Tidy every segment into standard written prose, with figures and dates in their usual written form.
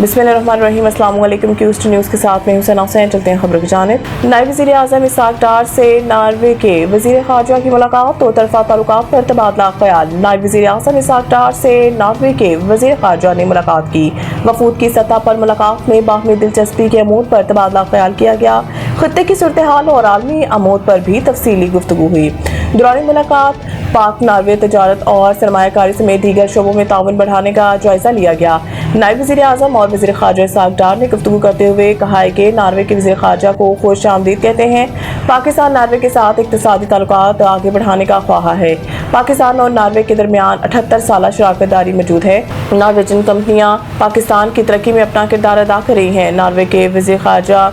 बिस्मिल्लाहिर्रहमानिर्रहीम। अस्सलाम वालेकुम। क्यूस्ट न्यूज़ के साथ में हुसैन हुसैन। चलते हैं खबरों की जानिब। नायब वज़ीर आज़म इसहाक डार से नॉर्वे के वज़ीर ख़ारजा की मुलाकात। दो तरफ़ा ताल्लुकात पर तबादला ख़याल। नायब वज़ीर आज़म इसहाक डार से नॉर्वे के वज़ीर ख़ारजा ने मुलाकात की। वफूद की सतह पर मुलाकात में बाहमी दिलचस्पी के अमूर पर तबादला ख़याल किया गया। खित्ते की सूरत हाल और आलमी अमूर पर भी तफसीली गुफ्तगू हुई। दौरान मुलाकात पाक नॉर्वे तजारत और सरमायाकारी समेत दीगर शोबों में ताउन बढ़ाने का जायजा लिया गया। नायब वज़ीर आज़म और वज़ीर ख़ारजा इसहाक डार ने गुफ्तगू करते हुए कहा है कि नॉर्वे के वज़ीर ख़ारजा को खुश आमदीद कहते हैं। पाकिस्तान नॉर्वे के साथ इक़्तिसादी ताल्लुकात आगे बढ़ाने का ख्वाह है। पाकिस्तान और नॉर्वे के दरमियान 78 साल शराकत दारी मौजूद है। नॉर्वेजन कंपनियां पाकिस्तान की तरक्की में अपना किरदार अदा कर रही हैं। नॉर्वे के वज़ीर ख़ारजा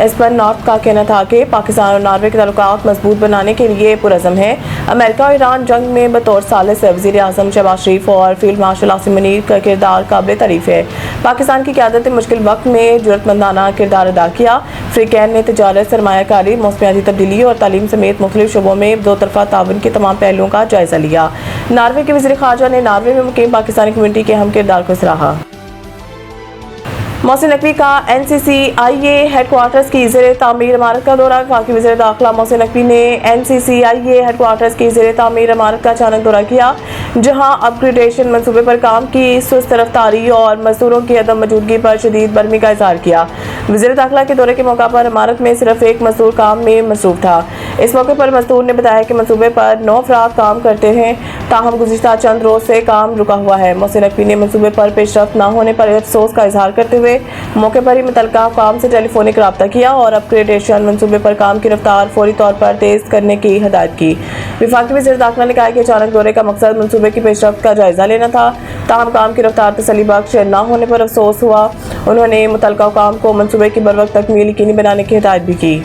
एस्पर नॉर्थ का कहना था कि पाकिस्तान और नॉर्वे के ताल्लुकात मजबूत बनाने के लिए पुरज़म है। अमेरिका और ईरान जंग में बतौर सालिस वज़ीर आज़म शहबाज शरीफ और फील्ड मार्शल आसिम मुनीर का किरदार काबिल तारीफ है। पाकिस्तान की क़यादत ने मुश्किल वक्त में ज़रूरतमंदाना किरदार अदा किया। फ्रीकैन ने तजारत, सरमायाकारी, मौसमियाती तब्दीली और तालीम समेत मुख्तलिफ शोबों में दो तरफ़ा ताउन के तमाम पहलुओं का जायज़ा लिया। नॉर्वे के वज़ीर ख़ारजा ने नॉर्वे में मुकीम पाकिस्तानी कम्यूनिटी के अहम किरदार को सराहा। मोहसिन नकवी का NCCIA हेडक्वार्टर्स की ज़ेर तामीर इमारत का दौरा। वफाकी वज़ीर दाखिला मोहसिन नकवी ने NCCIA हेडक्वार्टर्स की ज़ेर तामीर इमारत का अचानक दौरा किया, जहां अपग्रेडेशन मंसूबे पर काम की सुस्त रफ्तारी और मजदूरों की अदम मौजूदगी पर शदीद बरहमी का इज़हार किया। वज़ीर दाखिला के दौरे के मौका पर इमारत में सिर्फ एक मजदूर काम में मसरूफ था। इस मौके पर मजदूर ने बताया कि मंसूबे पर 9 अफराद काम करते हैं, ताहम गुज़िश्ता चंद रोज से काम रुका हुआ है। मोहसिन नकवी ने मंसूबे पर पेशरफ्त न होने पर अफसोस का इज़हार करते हुए मौके पर ही मुतल्लिका काम से टेलीफोनिक रब्ता किया और अपग्रेडेशन मंसूबे पर काम की रफ्तार फौरी तौर पर तेज करने की हिदायत की। वफाकी वज़ीर दाखिला ने कहा कि अचानक दौरे का मकसद मंसूबे की पेशरफ्त का जायजा लेना था, ताहम काम की रफ्तार तसल्ली बख्श न होने पर अफसोस हुआ। उन्होंने मुतल्लिका काम को मंसूबे की बरवक्त तकमील यकीनी बनाने की हिदायत भी की।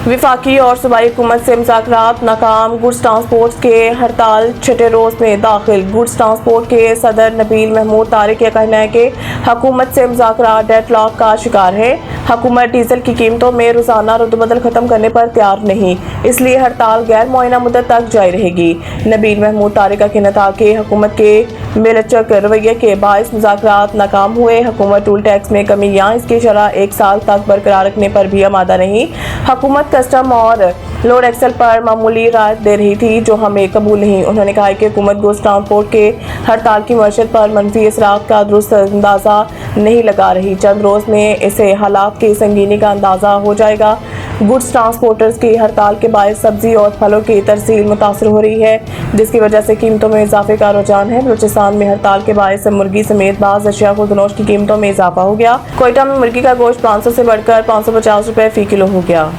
वफाकी और सूबाई हुकूमत से मुज़ाकरात नाकाम। गुड्स ट्रांसपोर्ट के हड़ताल छठे रोज में दाखिल। गुड्स ट्रांसपोर्ट के सदर नबील महमूद तारिक का कहना है कि हुकूमत से मुज़ाकरात डेडलॉक का शिकार है। हुकूमत डीजल की कीमतों में रोजाना रद्दबदल खत्म करने पर तैयार नहीं, इसलिए हड़ताल गैर मुअय्यना मुद्दत तक जारी रहेगी। नबील महमूद तारिक का कहना था कि हुकूमत के बेलचक रवैये के बायस मुज़ाकरात नाकाम हुए। हुकूमत टूल टैक्स में कमी या इसकी शरह 1 साल तक बरकरार रखने पर भी आमादा नहीं। हुकूमत कस्टम और लोड एक्सेल पर मामूली राहत दे रही थी, जो हमें कबूल नहीं। उन्होंने कहा कि हुकूमत गुड्स ट्रांसपोर्ट के हड़ताल की मईशत पर मनफी असरात का दुरुस्त अंदाज़ा नहीं लगा रही। चंद रोज में इसे हालात की संगीनी का अंदाज़ा हो जाएगा। गुड्स ट्रांसपोर्टर्स की हड़ताल के बायस सब्जी और फलों की तरसील मुतासर हो रही है, जिसकी वजह से कीमतों में इजाफे का रुझान है। बलूचिस्तान में हड़ताल के बायस मुर्गी समेत बाज़ अशिया खुर्दनोश की कीमतों में इजाफा हो गया। कोयटा में मुर्गी का गोश्त 500 से बढ़कर 550 रुपए फी किलो हो गया।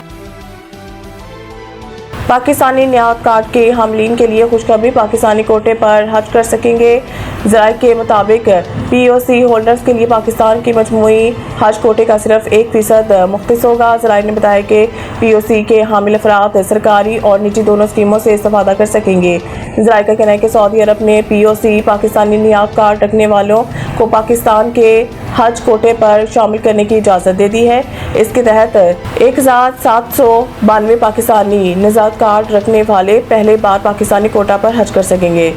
पाकिस्तानी नियात कार्ड के हामलीन के लिए खुशखबरी। पाकिस्तानी कोटे पर हज कर सकेंगे। ज़राए के मुताबिक POC होल्डर्स के लिए पाकिस्तान की मजमूई हज कोटे का सिर्फ 1% मुख्तस होगा। ज़राए ने बताया कि POC के हामिल अफराद सरकारी और निजी दोनों स्कीमों से इस्तेफादा कर सकेंगे। ज़राए का कहना है कि सऊदी अरब ने POC पाकिस्तानी नियात कार्ड रखने वालों को पाकिस्तान के हज कोटे पर शामिल करने की इजाज़त दे दी है। इसके तहत 1792 पाकिस्तानी निजात कार्ड रखने वाले पहले बार पाकिस्तानी कोटा पर हज कर सकेंगे।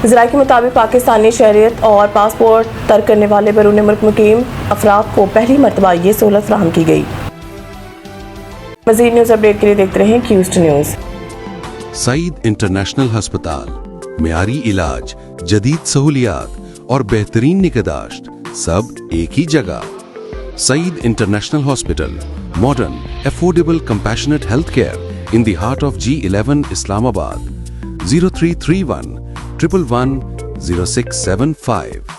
ज़राए के मुताबिक पाकिस्तानी शहरियत और पासपोर्ट तर्क करने वाले बैरून मुल्क मुकीम अफराद को पहली मरतबा ये सहूलत फराहम की गई। मज़ीद न्यूज़ अपडेट के लिए देखते रहें क्यूस्ट न्यूज़। सईद इंटरनेशनल हस्पताल, मेयारी इलाज, जदीद सहूलियात और बेहतरीन निगहदाश्त सब एक ही जगह। Saeed international hospital, modern, affordable, compassionate health care in the heart of G11 Islamabad. 0331 111 0675